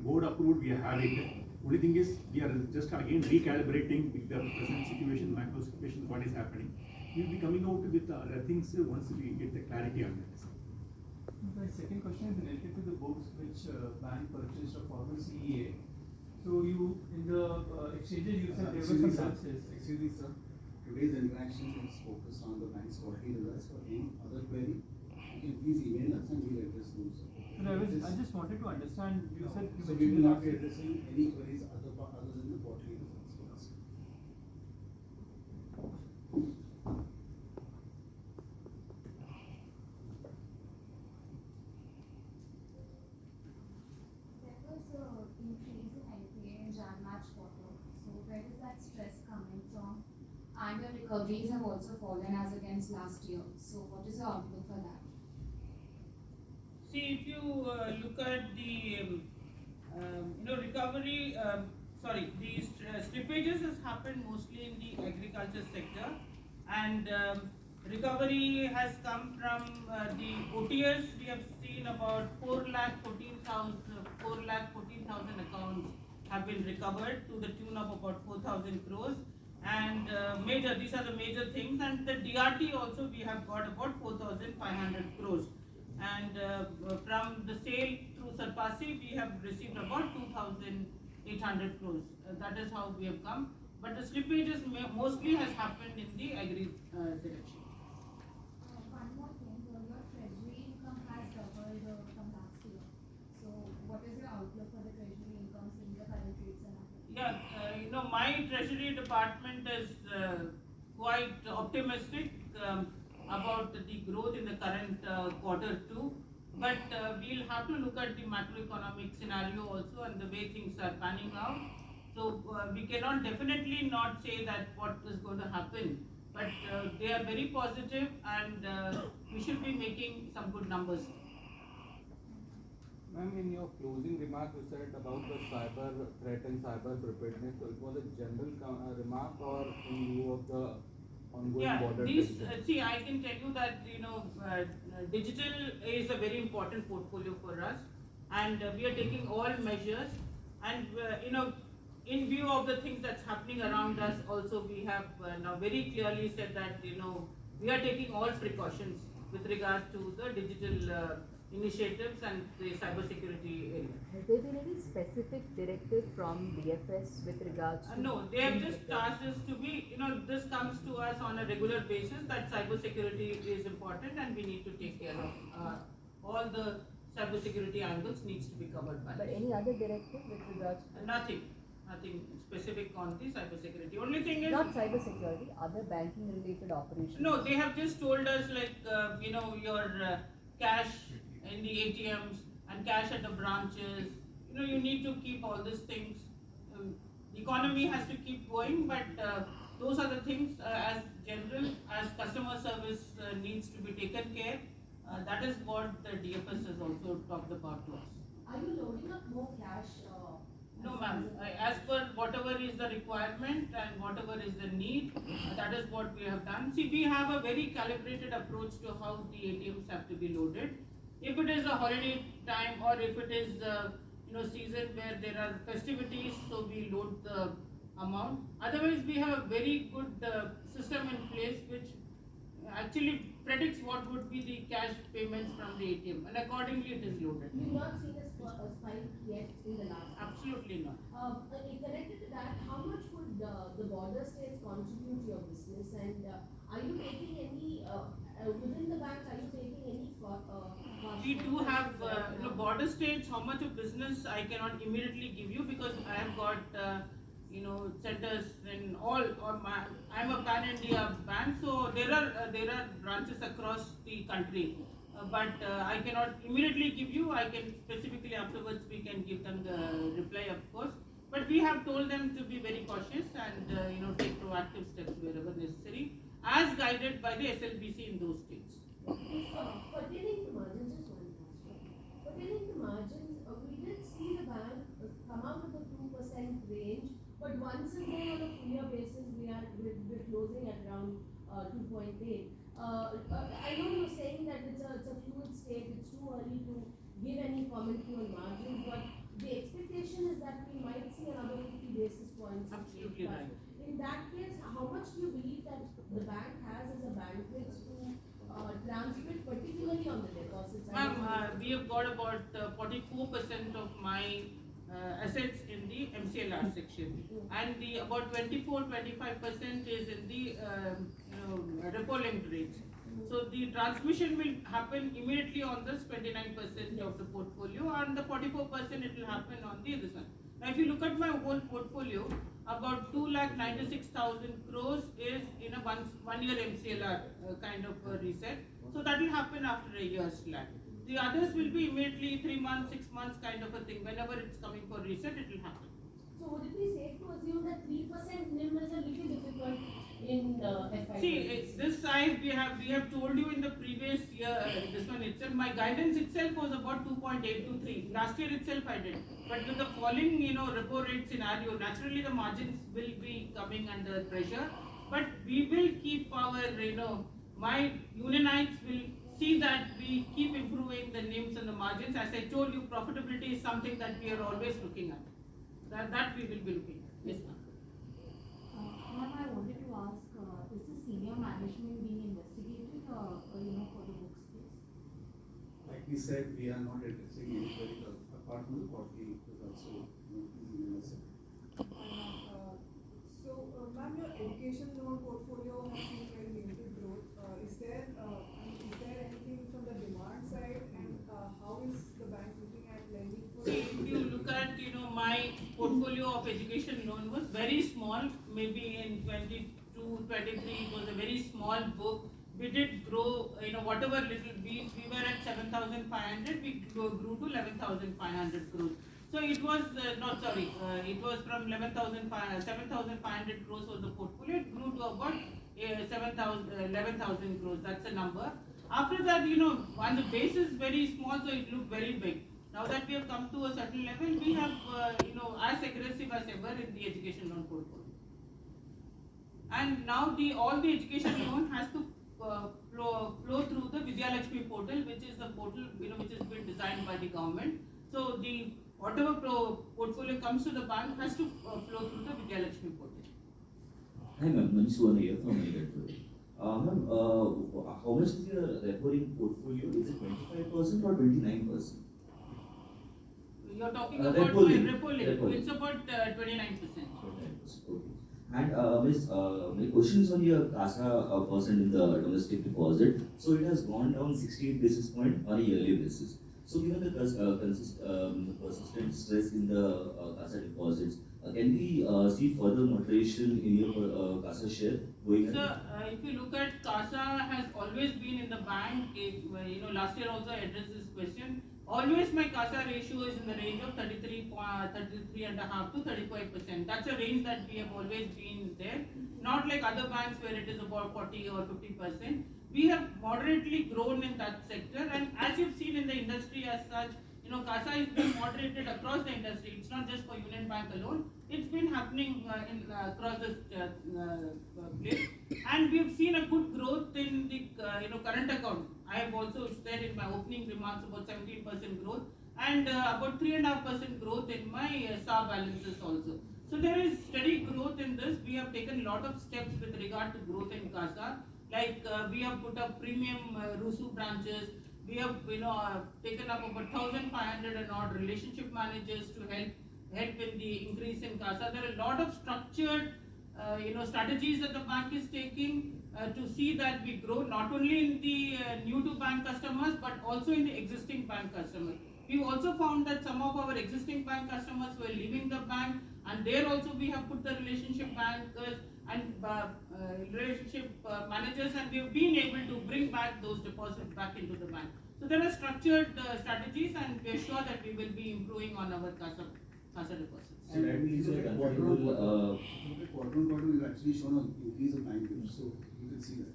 board approved, we have it. Only thing is, we are just again recalibrating with the present situation, macro situation, what is happening. We will be coming out with other things once we get the clarity on that. My second question is related to the books which bank purchased a former CEA. So you, in the exchanges, you said there were some lapses. Excuse me, sir. Today's interaction is focused on the bank's quarterly results. For any other query, you can please email us and we'll address those. I just wanted to understand, you said... So we will not be addressing any queries other than the quarterly results for us. There was an increase in NPA in Jan-March quarter. So where is that stress coming from? And your recoveries have also fallen as against last year. So what is your outlook for that? See, if you look at the recovery, these slippages has happened mostly in the agriculture sector, and recovery has come from the OTS. We have seen about 4,14,000 accounts have been recovered to the tune of about 4,000 crores. And these are the major things. And the DRT also we have got about 4,500 crores. And from the sale through Sarpasi, we have received about 2,800 crores. That is how we have come. But the slippages mostly has happened in the agri direction. One more thing, your treasury income has doubled from last year. So what is your outlook for the treasury income in the current rate scenario? Yeah, my treasury department is quite optimistic about the growth in the current quarter too. But we'll have to look at the macroeconomic scenario also and the way things are panning out. So we cannot definitely not say that what is going to happen. But they are very positive, and we should be making some good numbers. Ma'am, in your closing remark, you said about the cyber threat and cyber preparedness. So it was a general remark, or in view of the ongoing border tension? See, I can tell you that digital is a very important portfolio for us, and we are taking all measures. And in view of the things that's happening around us, also we have now very clearly said that we are taking all precautions with regard to the digital initiatives and the cybersecurity area. Has there been any specific directive from DFS with regards to... No, they have just asked us to be, this comes to us on a regular basis that cybersecurity is important and we need to take care of all the cybersecurity angles needs to be covered by. But any other directive with regards to... Nothing specific on the cybersecurity. Only thing is... Not cybersecurity, other banking related operations. No, they have just told us your cash in the ATMs and cash at the branches, you need to keep all these things. The economy has to keep going, but those are the things as general, as customer service needs to be taken care. That is what the DFS has also talked about to us. Are you loading up more cash? No, ma'am. As per whatever is the requirement and whatever is the need, that is what we have done. See, we have a very calibrated approach to how the ATMs have to be loaded. If it is a holiday time or if it is season where there are festivities, so we load the amount. Otherwise, we have a very good system in place which actually predicts what would be the cash payments from the ATM, and accordingly it is loaded. You've not seen a spike yet in the last? Absolutely not. Connected to that, how much would the border states contribute to your business, and are you taking any within the bank? Are you taking any? We do have border states. How much of business I cannot immediately give you because I have got centers in all. I'm a pan-India bank, so there are branches across the country. But I cannot immediately give you. I can specifically afterwards we can give them the reply, of course. But we have told them to be very cautious and take proactive steps wherever necessary, as guided by the SLBC in those states. Pertaining to margins, just one last one. Pertaining to margins, we did see the bank come out with a 2% range, but once again on a full year basis, we're closing at around 2.8. I know you're saying that it's a fluid state, it's too early to give any commentary on margins, but the expectation Absolutely right. In that case, how much do you believe that the bank has as a bandwidth to transmit, particularly on the deposits? Ma'am, we have got about 44% of my assets in the MCLR section, and the about 24-25% is in the repo linked rates. So the transmission will happen immediately on this 29% of the portfolio, and the 44% it will happen on the this one. Now, if you look at my whole portfolio, about 2,96,000 crores is in a one year MCLR kind of reset. So that will happen after a year's lag. The others will be immediately 3 months, 6 months kind of a thing. Whenever it's coming for reset, it will happen. So would it be safe to assume that 3% NIM is a little difficult in FY? See, this side we have told you in the previous year, this one itself, my guidance itself was about 2.8 to 3. Last year itself I did. But with the falling, repo rate scenario, naturally the margins will be coming under pressure. But we will keep our, my unionites will see that we keep improving the NIMs and the margins. As I told you, profitability is something that we are always looking at. That we will be looking at. Yes, ma'am. Ma'am, I wanted to ask, is the senior management being investigated, for the books case? Like we said, we are not addressing anybody apart from the quarterly results, so please email us. Ma'am, your education loan portfolio has seen very limited growth. Is there anything from the demand side, and how is the bank looking at lending for? See, if you look at, my portfolio of education loan was very small. Maybe in 22, 23, it was a very small book. We did grow, whatever little, we were at 7,500, we grew to 11,500 crores. So it was, it was from 7,500 crores was the portfolio, it grew to about 11,000 crores, that's the number. After that, when the base is very small, so it looked very big. Now that we have come to a certain level, we have, as aggressive as ever in the education loan portfolio. And now all the education loan has to flow through the Vidya Lakshmi portal, which is a portal, which has been designed by the government. So the whatever portfolio comes to the bank has to flow through the Vidya Lakshmi portal. Hi ma'am, Manish here from Manimekhalai. Ma'am, how much is your repo portfolio? Is it 25% or 29%? You are talking about repo my link. repo link. Repo link. It's about 29%. 29%, okay. And Miss, my question is on your CASA percent in the domestic deposit. So it has gone down 68 basis point on a yearly basis. So given the persistent stress in the CASA deposits, can we see further moderation in your CASA share going ahead? So, if you look at CASA has always been in the bank. Last year also I addressed this question. Always my CASA ratio is in the range of 33.5 to 35%. That's a range that we have always been there. Not like other banks where it is about 40 or 50%. We have moderately grown in that sector, and as you've seen in the industry as such, CASA is being moderated across the industry. It's not just for Union Bank alone. It's been happening across this place, and we have seen a good growth in the current account. I have also said in my opening remarks about 17% growth and about 3.5% growth in my SA balances also. So there is steady growth in this. We have taken a lot of steps with regard to growth in CASA. Like we have put up premium RUSU branches. We have taken up about 1,500 and odd relationship managers to help in the increase in CASA. There are a lot of structured strategies that the bank is taking to see that we grow not only in the new to bank customers but also in the existing bank customers. We've also found that some of our existing bank customers were leaving the bank, and there also we have put the relationship bankers and relationship managers, and we have been able to bring back those deposits back into the bank. So there are structured strategies, and we are sure that we will be improving on our CASA deposits. So that means you're quarter comfortable. on quarter, we've actually shown an increase of 9 basis, so you can see that.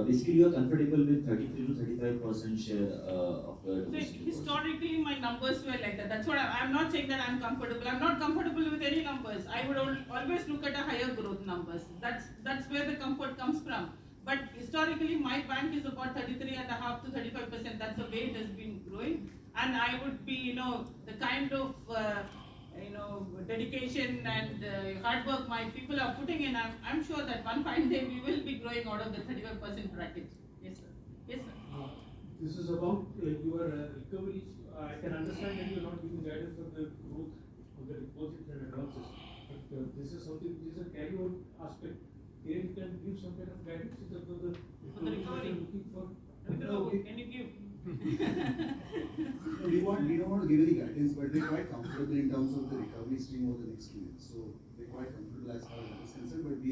Basically you are comfortable with 33 to 35% share of the domestic deposit. Historically, my numbers were like that. That's what I'm not saying that I'm comfortable. I'm not comfortable with any numbers. I would always look at a higher growth numbers. That's where the comfort comes from. But historically, my bank is about 33.5 to 35%. That's the way it has been growing. And I would be, the kind of dedication and hard work my people are putting in, I'm sure that one fine day we will be growing out of the 35% bracket. Yes, sir. Yes, sir. This is about your recoveries. I can understand that you are not giving guidance for the growth of the deposits and advances, but this is something which is a carry-on aspect. Here you can give some kind of guidance in terms of the recovery you are looking for. Can you give? We don't want to give any guidance, but we're quite comfortable in terms of the recovery stream over the next 2 years. So we're quite comfortable as far as that is concerned, but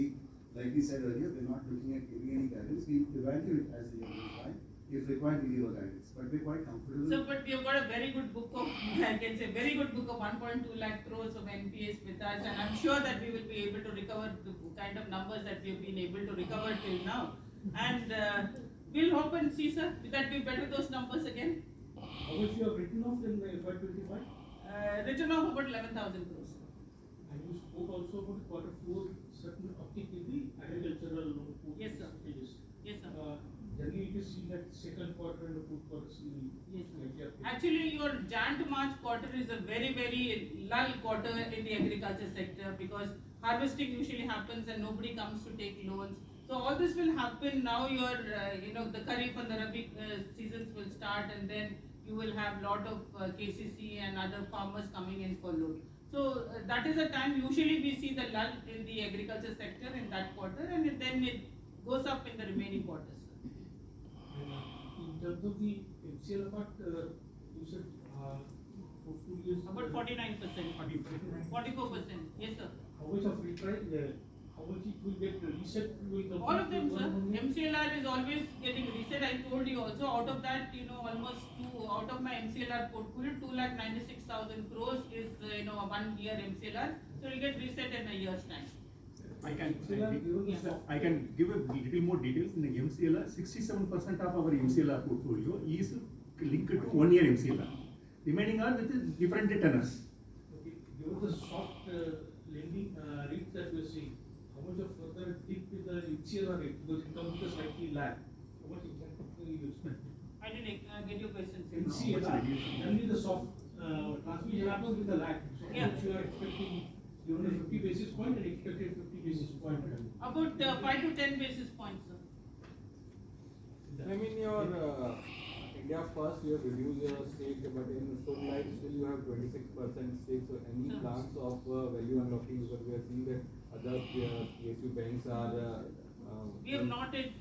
like we said earlier, we're not looking at giving any guidance. We evaluate as the year goes by. If required, we give a guidance, but we're quite comfortable. So, but we have got a very good book of, I can say, very good book of 1.2 lakh crores of NPAs with us, and I'm sure that we will be able to recover the kind of numbers that we have been able to recover till now. And we'll hope and see, sir, that we better those numbers again. How much you have written off in FY25? Written off about 11,000 crores. And you spoke also about Q4, certain uptick in the agricultural loan portfolio. Yes, sir. Yes, sir. Generally, it is seen that second quarter and the fourth quarter see slightly uptick. Actually, your Jan to March quarter is a very, very lull quarter in the agriculture sector because harvesting usually happens and nobody comes to take loans. So all this will happen now. Your, the Kharif and the Rabi seasons will start, and then you will have lot of KCC and other farmers coming in for loan. So that is the time usually we see the lull in the agriculture sector in that quarter, and then it goes up in the remaining quarters. In terms of the MCLR part, you said portfolio is About 49%, 44%. Yes, sir. How much of retry? How much it will get reset? All of them, sir. MCLR is always getting reset. I told you also. Out of that, almost out of my MCLR portfolio, 2,96,000 crores is a 1 year MCLR. So it will get reset in a year's time. I can give a little more details. In the MCLR, 67% of our MCLR portfolio is linked to 1 year MCLR. Remaining are with different tenors. Okay, given the soft lending rate that we are seeing, how much of further dip in the MCLR rate because it comes with a slightly lag? How much impact you expect? I didn't get your question. MCLR, only the soft transmission happens with the lag. So Yeah. what you are expecting, given a 50 basis point and expected 50 basis point? About 5 to 10 basis points, sir. I mean, your India first, you have reduced your stake, but in Sun Life still you have 26% stake. So any plans of value unlocking? Because we are seeing that other PSU banks are. We have not yet,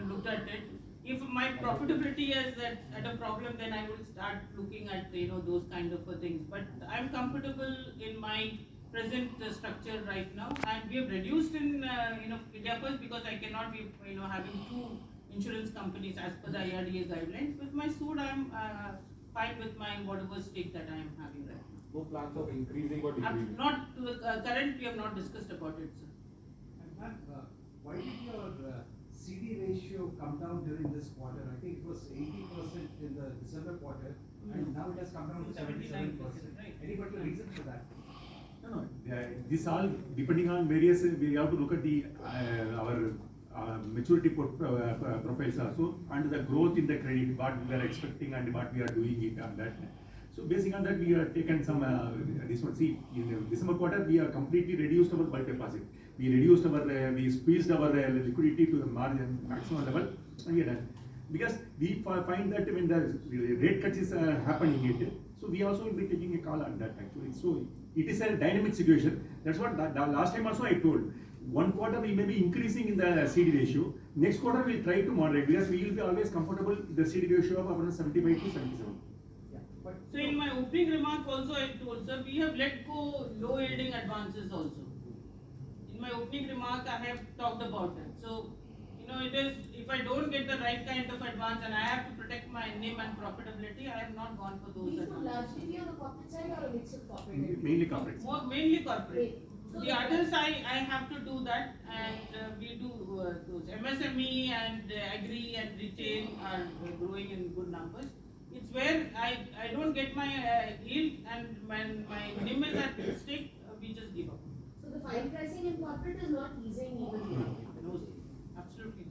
looked at it. If my profitability is at a problem, then I will start looking at those kind of things. But I'm comfortable in my present structure right now, and we have reduced in India First because I cannot be having two insurance companies as per the IRDA guidelines. With my suit, I'm fine with my whatever stake that I am having right now. No plans of increasing or decreasing? Not to the current, we have not discussed about it, sir. And ma'am, why did your CD ratio come down during this quarter? I think it was 80% in the December quarter, and now it has come down to 77%. Right. Any particular reason for that? No. This all depending on various. We have to look at the our maturity profiles also, and the growth in the credit, what we are expecting and what we are doing it on that. So basing on that, we have taken some this one. See, in the December quarter, we have completely reduced our bulk deposit. We reduced our, we squeezed our liquidity to the margin maximum level, and we are done. Because we find that when the rate cuts is happening, so we also will be taking a call on that actually. So it is a dynamic situation. That's what last time also I told. One quarter we may be increasing in the CD ratio. Next quarter we will try to moderate because we will be always comfortable with the CD ratio of around 75 to 77. So in my opening remark also I told, sir, we have let go low yielding advances also. In my opening remark I have talked about that. So, it is, if I don't get the right kind of advance and I have to protect my NIM and profitability, I have not gone for those These would advances. largely be on the corporate side or a mix of corporate? Mainly corporate. Mainly corporate. So The others I have to do that, and we do those. MSME and agri and retail are growing in good numbers. It's where I don't get my yield and when my NIM is at stake, we just give up. So the fine pricing in corporate is not easing even now. No, absolutely.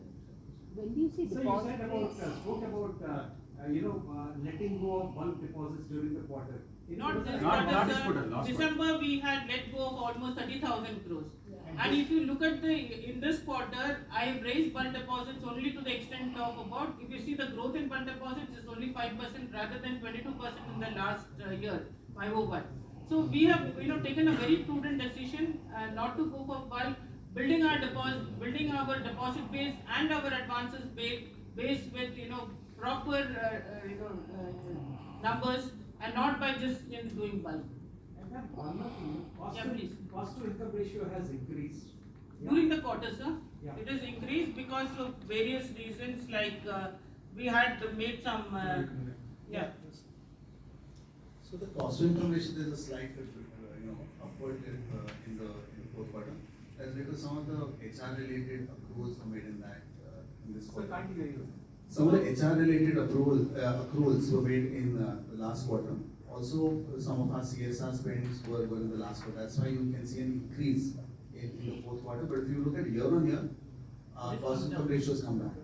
When do you see So you deposit said rates? spoke about letting go of bulk deposits during the quarter. It Not was this a- Not this quarter, quarter, sir. last December we had let go of almost 30,000 crores. Yeah. And if you look at in this quarter, I have raised bulk deposits only to the extent of about, if you see the growth in bulk deposits is only 5% rather than 22% in the last year, 501. So we have, taken a very prudent decision not to go for bulk, building our deposit base and our advances base with, proper, numbers and not by just doing bulk. And then one more thing, Yeah, please. cost to income ratio has increased. Yeah. During the quarter, sir, Yeah. it has increased because of various reasons like we had made some, yeah. So the cost to income ratio, there's a slight, upward in the fourth quarter. That's because some of the HR related accruals were made in that, in this quarter. can't hear you. Some of the HR related accruals were made in the last quarter. Also, some of our CSR spends were in the last quarter. That's why you can see an increase in the fourth quarter. But if you look at year on year, cost to income ratios come down.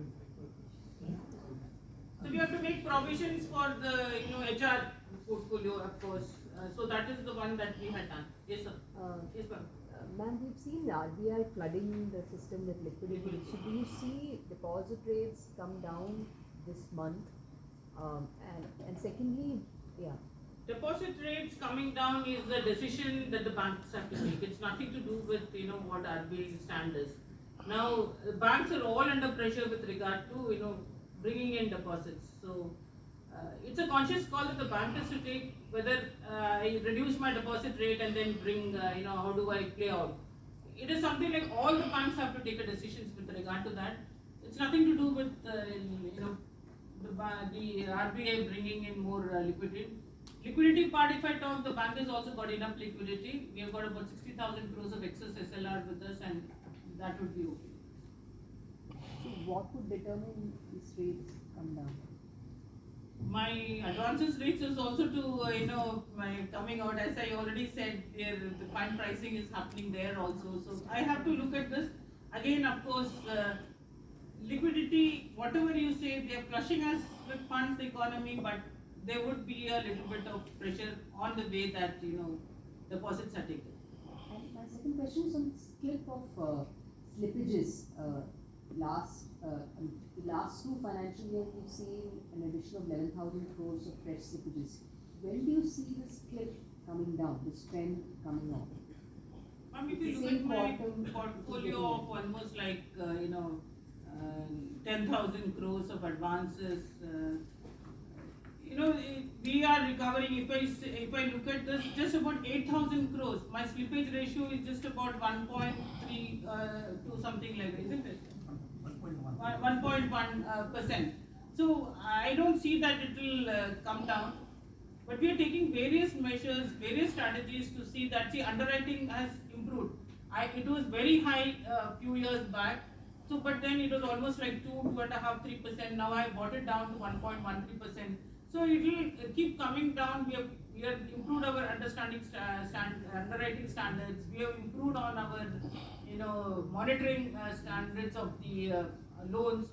So we have to make provisions for the, HR portfolio, of course. So that is the one that we had done. Yes, sir. Yes, ma'am. Ma'am, we've seen RBI flooding the system with liquidity. So do you see deposit rates come down this month? And secondly, yeah. Deposit rates coming down is the decision that the banks have to take. It's nothing to do with, what RBI stand is. Now, banks are all under pressure with regard to, bringing in deposits. So, it's a conscious call that the bank has to take, whether I reduce my deposit rate and then bring, how do I play out. It is something like all the banks have to take a decision with regard to that. It's nothing to do with, the RBI bringing in more liquidity. Liquidity part, if I talk, the bank has also got enough liquidity. We have got about 60,000 crores of excess SLR with us, and that would be okay. So what would determine these rates come down? My advances rates is also to, my coming out, as I already said, the fund pricing is happening there also. So I have to look at this. Again, of course, liquidity, whatever you say, they are flushing us with funds, the economy, but there would be a little bit of pressure on the way that, deposits are taken. And my second question is on clip of slippages. The last two financial years, we've seen an addition of 11,000 crores of fresh slippages. When do you see this clip coming down, this trend coming off? Ma'am, if you look at my portfolio of almost like, 10,000 crores of advances, we are recovering. If I look at this, just about 8,000 crores. My slippage ratio is just about 1.3 to something like that, isn't it? 1.1%. So I don't see that it will come down. But we are taking various measures, various strategies to see that the underwriting has improved. It was very high a few years back. So, but then it was almost like 2.5%, 3%. Now I brought it down to 1.13%. So it will keep coming down. We have improved our underwriting standards. We have improved on our, monitoring standards of the loans.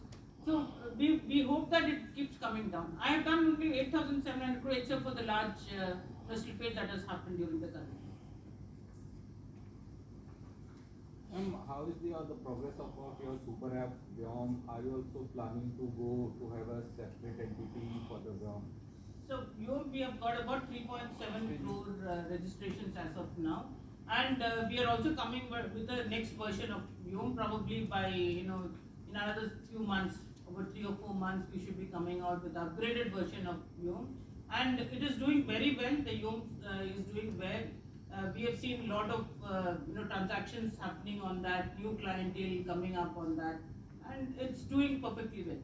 So we hope that it keeps coming down. I have done only 8,700 crore except for the large slippage that has happened during the current. How is the progress of your super app Vyom? Are you also planning to go to have a separate entity for the Vyom? So Vyom, we have got about 3.7 crore registrations as of now, and we are also coming with the next version of Vyom probably by in another few months, over 3 or 4 months, we should be coming out with the upgraded version of Vyom, and it is doing very well. The Vyom is doing well. We have seen a lot of transactions happening on that, new clientele coming up on that, and it's doing perfectly well.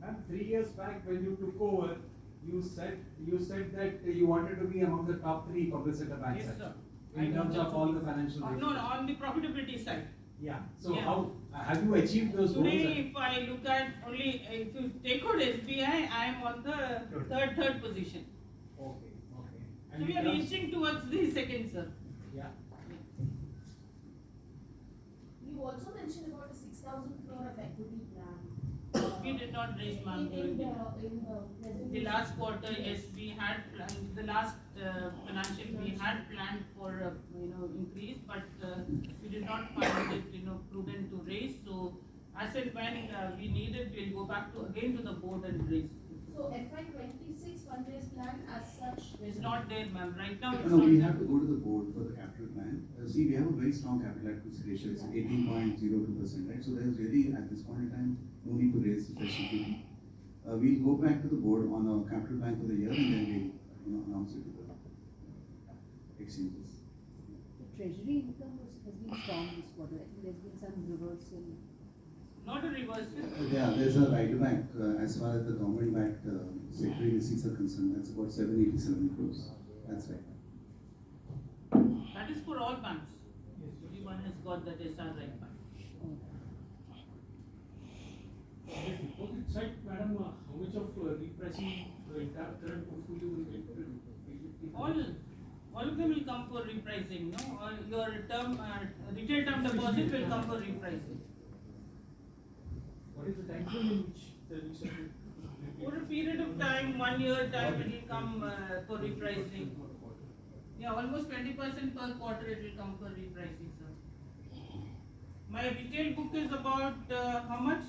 And 3 years back when you took over, you said that you wanted to be among the top 3 publicity banks. Yes, sir. In terms of all the financial ratios. No, on the profitability side. Yeah. So Yeah. how have you achieved those goals? Today, if I look at if you take out SBI, I am on the third position. Okay. So we are reaching towards the second, sir. Yeah. You also mentioned about a 6 6,000 crore of equity plan. We did not raise, ma'am, In during the the presentation. last quarter. Yes, we had planned, the last financial, we had planned for increase, but we did not find it prudent to raise. So as and when we need it, we'll go back again to the board and raise. So FY26 fundraise plan as such It's not there, ma'am. Right now it's No, not we there. have to go to the board for the capital plan. See, we have a very strong capital adequacy ratio, it's 18.02%, right? So there's really, at this point in time, no need to raise fresh equity. We'll go back to the board on a capital plan for the year and then we'll announce it to the exchanges. The treasury income has been strong this quarter. I think there's been some reversal. Not a reversal. Yeah, there's a write back as far as the government backed secretary receipts are concerned. That's about 787 crores. That's right. That is for all banks. Everyone has got that SR right back. On the deposit side, madam, how much of repricing the entire current portfolio will get? All of them will come for repricing, no? Your term, retail term deposit will come for repricing. What is the time frame in which the resettlement? Over a period of time, 1 year time, it will come for repricing. Yeah, almost 20% per quarter it will come for repricing, sir. My retail book is about how much?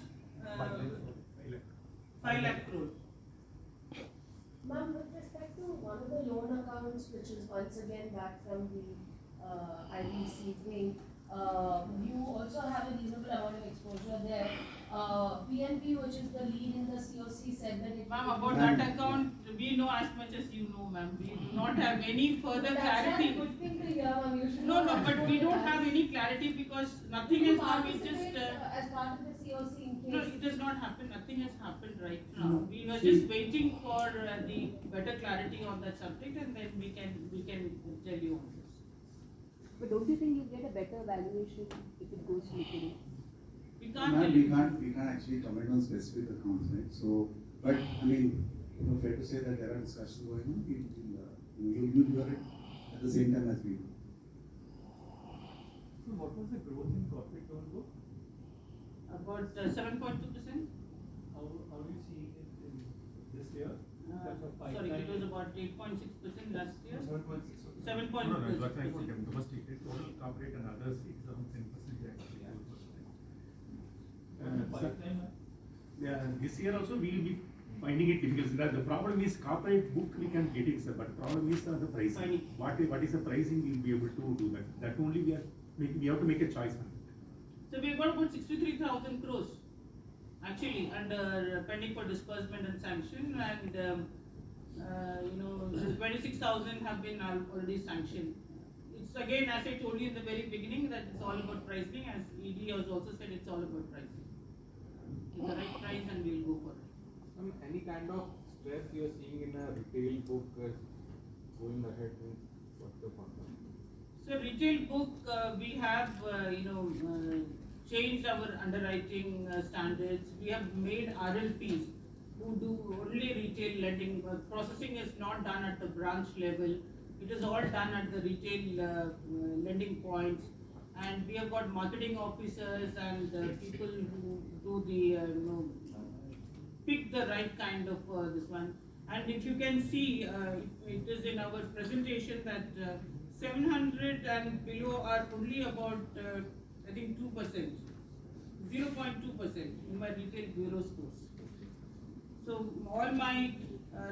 5 lakh crore. Ma'am, with respect to one of the loan accounts, which is once again back from the IBC thing, you also have a reasonable amount of exposure there. PNB, which is the lead in the COC, said that it. Ma'am, about that account, we know as much as you know, ma'am. We do not have any further clarity. That's not a good thing to hear, ma'am. You should No, not but we expose don't that. have any clarity because nothing Did you has come. It's participate, just. as part of the COC in No, case. it has not happened. Nothing has happened right now. No. We were See- just waiting for the better clarity on that subject, and then we can tell you on this. But don't you think you get a better valuation if it goes liquid? We can't Ma'am, tell we you. can't actually comment on specific accounts, right? So, but I mean, fair to say that there are discussions going on. You'll hear it at the same time as we do. So what was the growth in corporate loan book? About 7.2%. How do you see it in this year? In terms of Sorry, pipeline? it was about 8.6% last year. 7.6. 7.2%. No, it was like for domestic, total corporate and others, it's around 10% actually. And the pipeline, ma'am? Yeah, this year also we will be finding it difficult. The problem is corporate book we can get it, sir, but problem is the pricing. Finding. What is the pricing we'll be able to do that. That only we have to make a choice on it. So we've got about 63,000 crores actually under pending for disbursement and sanction, and 26,000 have been already sanctioned. It's again, as I told you in the very beginning, that it's all about pricing. As ED has also said, it's all about pricing. It's the right price, and we'll go for it. Any kind of stress you are seeing in a retail book going ahead with what's the problem? So retail book, we have changed our underwriting standards. We have made RLPs who do only retail lending. Processing is not done at the branch level. It is all done at the retail lending points. And we have got marketing officers and people who do the pick the right kind of this one. And if you can see, it is in our presentation that 700 and below are only about, I think 2%, 0.2% in my retail bureau scores. So all my,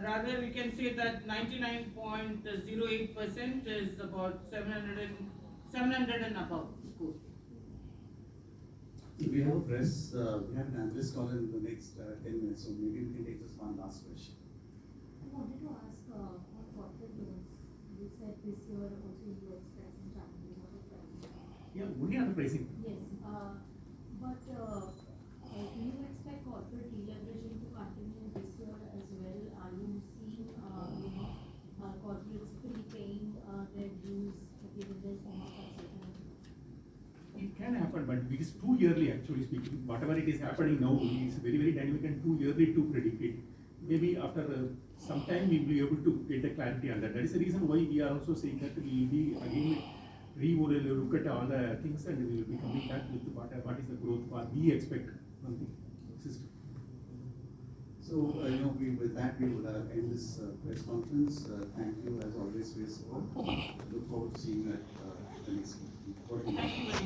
rather we can say that 99.08% is about 700 and above scores. We have a press, we have an analyst call in the next 10 minutes, so maybe we can take just one last question. I wanted to ask on corporate loans. You said this year also you expect some challenges on the pricing. Yeah, only on the pricing. Yes, but do you expect corporate deleveraging to continue this year as well? Are you seeing corporates prepaying their dues given there's so much uncertainty? It can happen, but it is too early actually speaking. Whatever it is happening now is very, very dynamic and too early to predict it. Maybe after some time we will be able to get the clarity on that. That is the reason why we are also saying that we will be again look at all the things and we will be coming back with what is the growth path we expect from the system. So, with that, we would end this press conference. Thank you as always for your support. Look forward to seeing you at the next meeting. Thank you very much.